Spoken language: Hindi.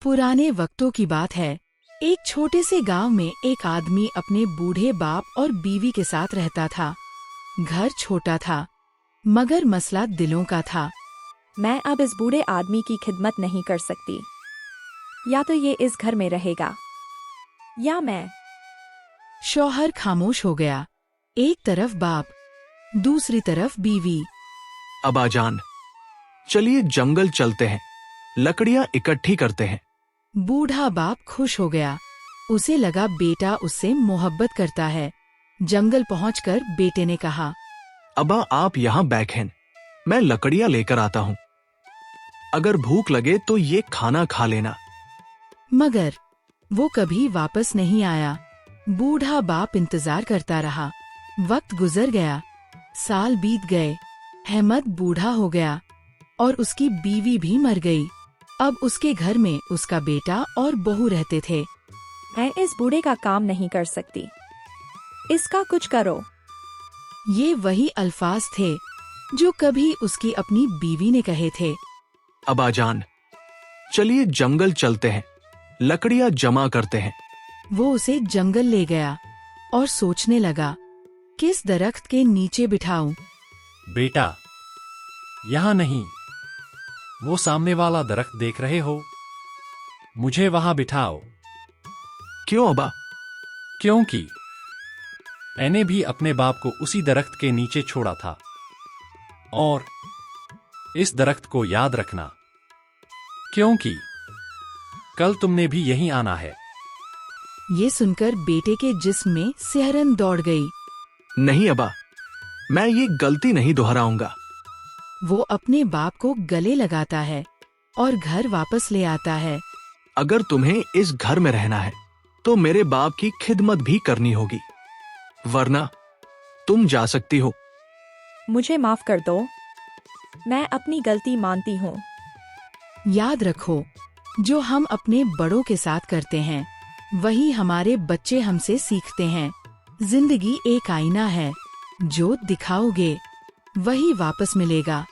पुराने वक्तों की बात है। एक छोटे से गांव में एक आदमी अपने बूढ़े बाप और बीवी के साथ रहता था। घर छोटा था, मगर मसला दिलों का था। मैं अब इस बूढ़े आदमी की खिदमत नहीं कर सकती। या तो ये इस घर में रहेगा या मैं। शौहर खामोश हो गया। एक तरफ बाप, दूसरी तरफ बीवी। अब्बाजान, चलिए जंगल चलते हैं, लकड़ियां इकट्ठी करते हैं। बूढ़ा बाप खुश हो गया। उसे लगा बेटा उससे मोहब्बत करता है। जंगल पहुंचकर बेटे ने कहा, अब्बा आप यहाँ बैठें, मैं लकड़ियां लेकर आता हूँ। अगर भूख लगे तो ये खाना खा लेना। मगर वो कभी वापस नहीं आया। बूढ़ा बाप इंतजार करता रहा। वक्त गुजर गया, साल बीत गए। अहमद बूढ़ा हो गया और उसकी बीवी भी मर गई। अब उसके घर में उसका बेटा और बहू रहते थे। मैं इस बूढ़े का काम नहीं कर सकती, इसका कुछ करो। ये वही अल्फाज थे जो कभी उसकी अपनी बीवी ने कहे थे। अब्बाजान, चलिए जंगल चलते हैं, लकड़ियां जमा करते हैं। वो उसे जंगल ले गया और सोचने लगा, किस दरख्त के नीचे बिठाऊं। बेटा, यहाँ नहीं, वो सामने वाला दरख्त देख रहे हो, मुझे वहां बिठाओ। क्यों अब्बा? क्योंकि मैंने भी अपने बाप को उसी दरख्त के नीचे छोड़ा था, और इस दरख्त को याद रखना, क्योंकि कल तुमने भी यहीं आना है। ये सुनकर बेटे के जिस्म में सिहरन दौड़ गई। नहीं अब्बा, मैं ये गलती नहीं दोहराऊंगा। वो अपने बाप को गले लगाता है और घर वापस ले आता है। अगर तुम्हें इस घर में रहना है तो मेरे बाप की खिदमत भी करनी होगी, वरना तुम जा सकती हो। मुझे माफ कर दो, मैं अपनी गलती मानती हूँ। याद रखो, जो हम अपने बड़ों के साथ करते हैं वही हमारे बच्चे हमसे सीखते हैं। जिंदगी एक आईना है, जो दिखाओगे वही वापस मिलेगा।